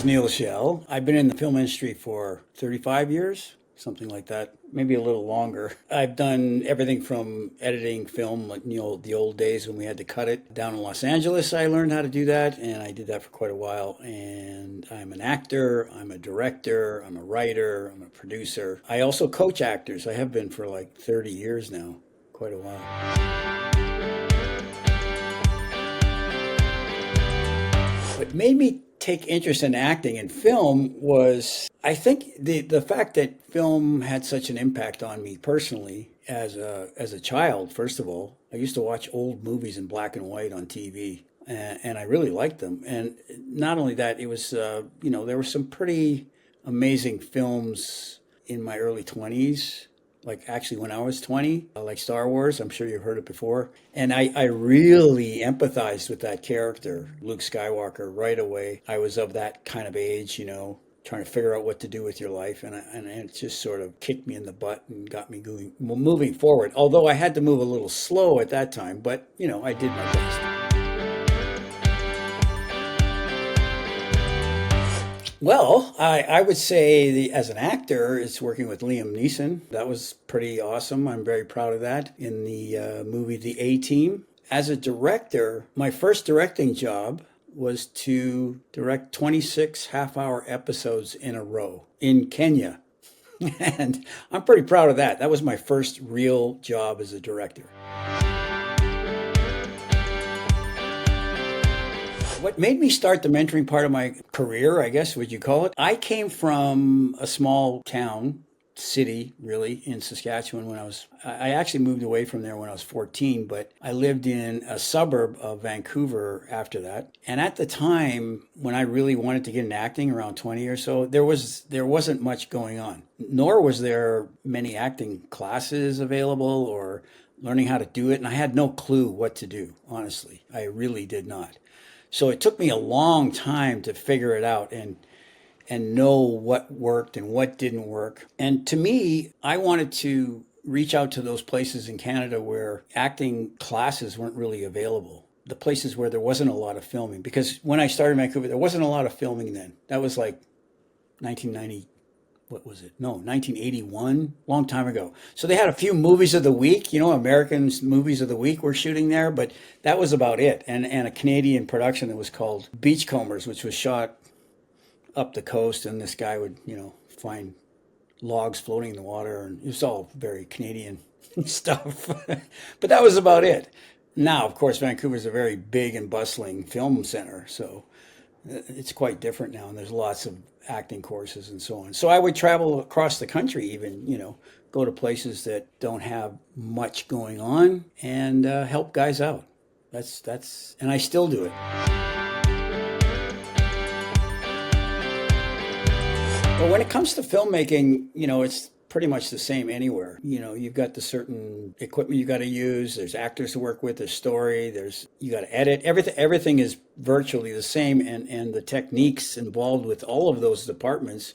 is Neil Schell. I've been in the film industry for 35 years, something like that, maybe a little longer. I've done everything from editing film, like the old days when we had to cut it. Down in Los Angeles, I learned how to do that, and I did that for quite a while. And I'm an actor, I'm a director, I'm a writer, I'm a producer. I also coach actors. I have been for like 30 years now, quite a while. What made me take interest in acting and film was, I think, the fact that film had such an impact on me personally as a child. First of all, I used to watch old movies in black and white on TV, and I really liked them. And not only that, it was there were some pretty amazing films in my early 20s, like actually when I was 20, like Star Wars. I'm sure you've heard it before. And I really empathized with that character, Luke Skywalker, right away. I was of that kind of age, trying to figure out what to do with your life. And it just sort of kicked me in the butt and got me moving forward. Although I had to move a little slow at that time, but, I did my best. Well, I would say as an actor, it's working with Liam Neeson. That was pretty awesome. I'm very proud of that in the movie The A-Team. As a director, my first directing job was to direct 26 half-hour episodes in a row in Kenya. And I'm pretty proud of that. That was my first real job as a director. What made me start the mentoring part of my career, I guess, would you call it? I came from a small town, city, really, in Saskatchewan I actually moved away from there when I was 14, but I lived in a suburb of Vancouver after that. And at the time, when I really wanted to get into acting, around 20 or so, there wasn't much going on. Nor was there many acting classes available or learning how to do it. And I had no clue what to do, honestly. I really did not. So it took me a long time to figure it out and know what worked and what didn't work. And to me, I wanted to reach out to those places in Canada where acting classes weren't really available. The places where there wasn't a lot of filming. Because when I started in Vancouver, there wasn't a lot of filming then. That was like 1990. What was it? No, 1981, long time ago. So they had a few movies of the week, Americans movies of the week were shooting there, but that was about it. And a Canadian production that was called Beachcombers, which was shot up the coast, and this guy would, find logs floating in the water, and it was all very Canadian stuff. But that was about it. Now, of course, Vancouver is a very big and bustling film center, so it's quite different now, and there's lots of acting courses and so on. So I would travel across the country, even, go to places that don't have much going on and help guys out. And I still do it. But when it comes to filmmaking, it's pretty much the same anywhere. You've got the certain equipment you got to use. There's actors to work with. There's story. You got to edit. Everything is virtually the same, and the techniques involved with all of those departments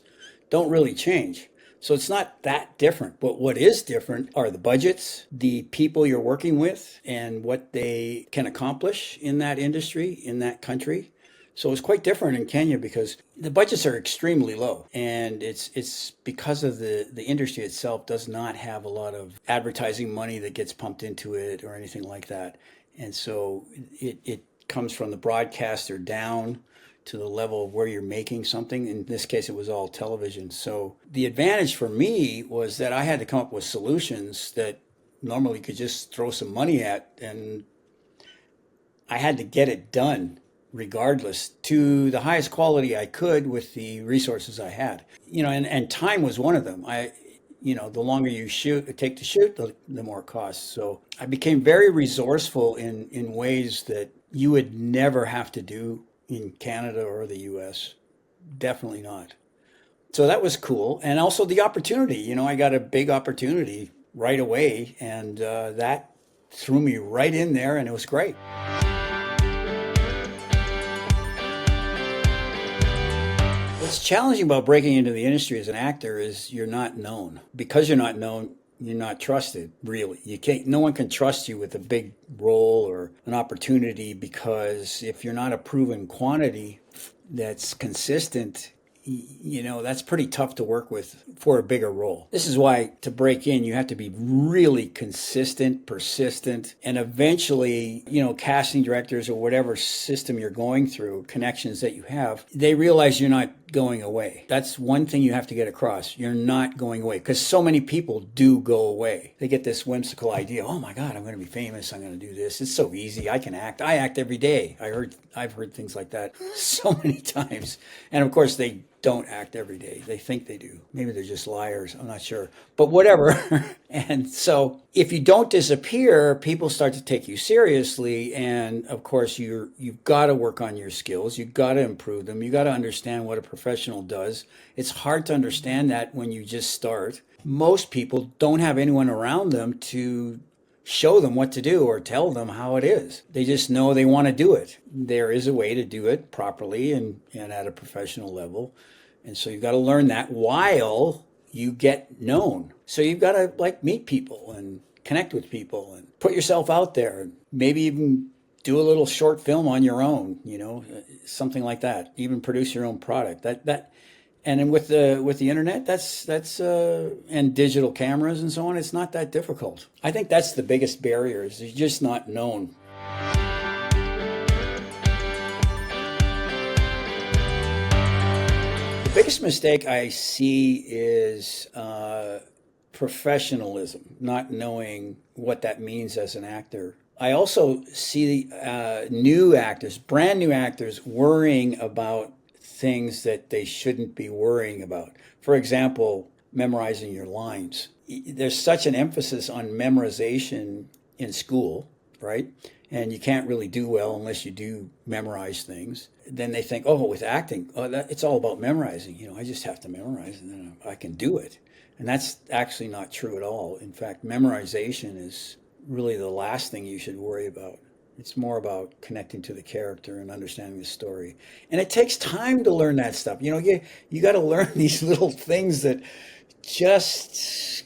don't really change. So it's not that different. But what is different are the budgets, the people you're working with, and what they can accomplish in that industry, in that country. So it's quite different in Kenya because the budgets are extremely low, and it's because of the industry itself does not have a lot of advertising money that gets pumped into it or anything like that. And so it comes from the broadcaster down to the level of where you're making something. In this case, it was all television. So the advantage for me was that I had to come up with solutions that normally could just throw some money at, and I had to get it done regardless to the highest quality I could with the resources I had. And time was one of them. The longer you take to shoot, the more it costs. So I became very resourceful in ways that you would never have to do in Canada or the US. Definitely not. So that was cool. And also the opportunity, I got a big opportunity right away, and that threw me right in there, and it was great. What's challenging about breaking into the industry as an actor is you're not known. Because you're not known, you're not trusted, really. No one can trust you with a big role or an opportunity, because if you're not a proven quantity, that's consistent, that's pretty tough to work with for a bigger role. This is why to break in, you have to be really consistent, persistent, and eventually, casting directors or whatever system you're going through, connections that you have, they realize you're not going away. That's one thing you have to get across. You're not going away, because so many people do go away. They get this whimsical idea, oh my God, I'm going to be famous. I'm going to do this. It's so easy. I can act. I act every day. I've heard things like that so many times. And of course, they don't act every day. They think they do. Maybe they're just liars. I'm not sure. But whatever. And so if you don't disappear, people start to take you seriously. And of course, you've got to work on your skills. You've got to improve them. You got to understand what a professional does. It's hard to understand that when you just start. Most people don't have anyone around them to show them what to do or tell them how it is. They just know they want to do it. There is a way to do it properly and at a professional level. And so you've got to learn that while you get known. So you've got to meet people and connect with people and put yourself out there and maybe even do a little short film on your own, something like that. Even produce your own product. And then with the internet, that's and digital cameras and so on, it's not that difficult. I think that's the biggest barrier, is you're just not known. The biggest mistake I see is professionalism, not knowing what that means as an actor. I also see new actors, brand new actors, worrying about things that they shouldn't be worrying about. For example, memorizing your lines. There's such an emphasis on memorization in school, right? And you can't really do well unless you do memorize things. Then they think, with acting, it's all about memorizing. I just have to memorize and then I can do it. And that's actually not true at all. In fact, memorization is really the last thing you should worry about. It's more about connecting to the character and understanding the story. And it takes time to learn that stuff. You got to learn these little things that just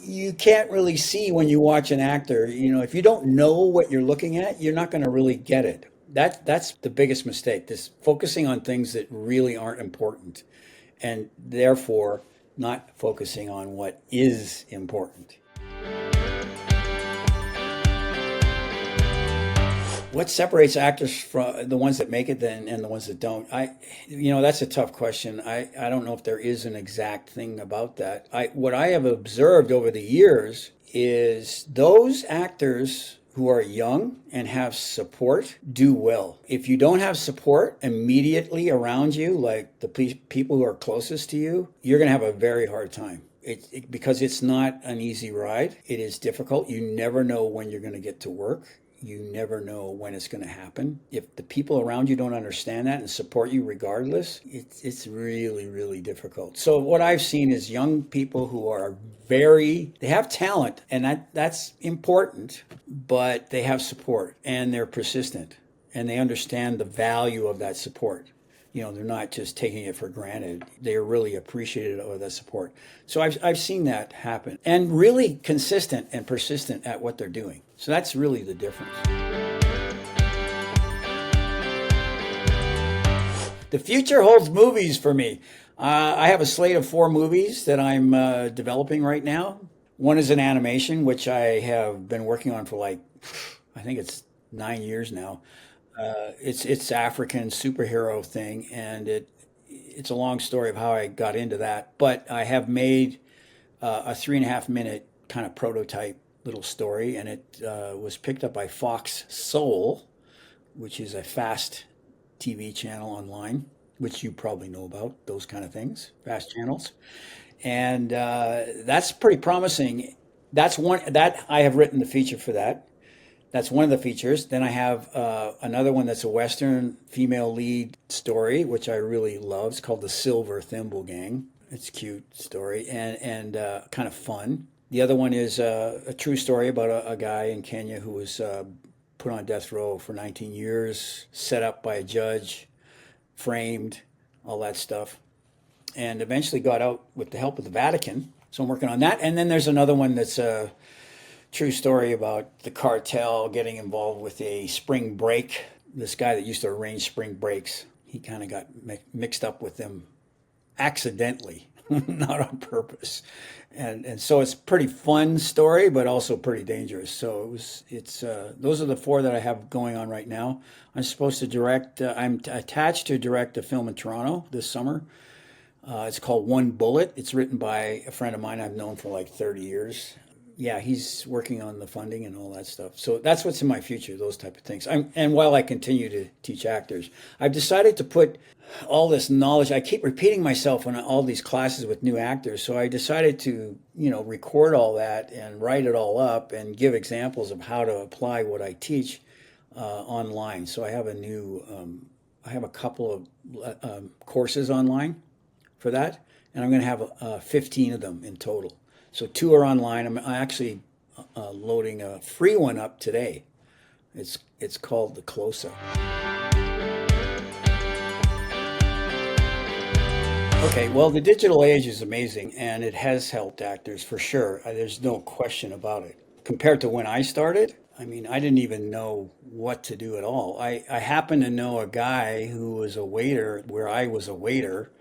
you can't really see when you watch an actor. If you don't know what you're looking at, you're not going to really get it. That's the biggest mistake, this focusing on things that really aren't important, and therefore not focusing on what is important. What separates actors from the ones that make it and the ones that don't? That's a tough question. I don't know if there is an exact thing about that. What I have observed over the years is those actors who are young and have support do well. If you don't have support immediately around you, like the people who are closest to you, you're going to have a very hard time. Because it's not an easy ride. It is difficult. You never know when you're going to get to work. You never know when it's going to happen. If the people around you don't understand that and support you regardless, it's really, really difficult. So what I've seen is young people who are they have talent, and that's important, but they have support and they're persistent and they understand the value of that support. They're not just taking it for granted. They are really appreciative of that support. So I've seen that happen, and really consistent and persistent at what they're doing. So that's really the difference. The future holds movies for me. I have a slate of 4 movies that I'm developing right now. One is an animation, which I have been working on for I think it's 9 years now. It's African superhero thing, and it's a long story of how I got into that. But I have made a 3.5 minute kind of prototype little story, and it was picked up by Fox Soul, which is a fast TV channel online, which you probably know about, those kind of things, fast channels. And that's pretty promising. That's one that I have written the feature for that. That's one of the features. Then I have another one that's a Western female lead story, which I really love. It's called The Silver Thimble Gang. It's a cute story and kind of fun. The other one is a true story about a guy in Kenya who was put on death row for 19 years, set up by a judge, framed, all that stuff, and eventually got out with the help of the Vatican. So I'm working on that. And then there's another one that's a true story about the cartel getting involved with a spring break. This guy that used to arrange spring breaks he kind of got mixed up with them accidentally, not on purpose. And so it's a pretty fun story, but also pretty dangerous. So it's those are the four that I have going on right now. I'm supposed to direct. I'm attached to direct a film in Toronto this summer. It's called One Bullet. It's written by a friend of mine I've known for like 30 years. Yeah, he's working on the funding and all that stuff. So that's what's in my future, those type of things. And while I continue to teach actors, I've decided to put all this knowledge. I keep repeating myself in all these classes with new actors. So I decided to, record all that and write it all up and give examples of how to apply what I teach online. So I have a couple of courses online for that, and I'm going to have 15 of them in total. So two are online. I'm actually loading a free one up today. It's called the Close-Up. Okay, well, the digital age is amazing, and it has helped actors for sure. There's no question about it. Compared to when I started, I mean, I didn't even know what to do at all. I happen to know a guy who was a waiter where I was a waiter,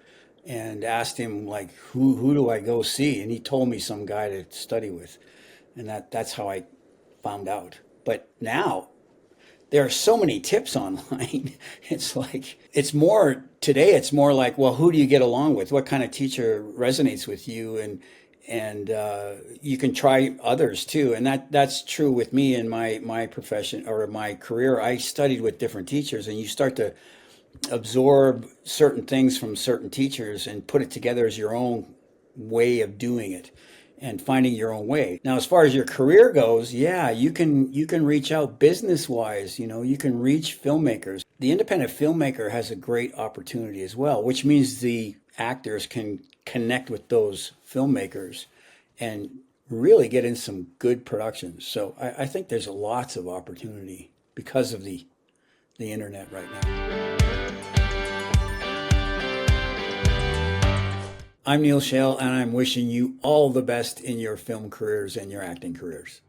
and asked him like who do I go see, and he told me some guy to study with, and that's how I found out. But now there are so many tips online. It's more like, well, who do you get along with? What kind of teacher resonates with you? And you can try others too. And that's true with me in my profession or my career. I studied with different teachers, and you start to absorb certain things from certain teachers and put it together as your own way of doing it and finding your own way. Now, as far as your career goes, yeah, you can reach out business wise, you can reach filmmakers. The independent filmmaker has a great opportunity as well, which means the actors can connect with those filmmakers and really get in some good productions. So I think there's lots of opportunity because of the internet right now. I'm Neil Schell, and I'm wishing you all the best in your film careers and your acting careers.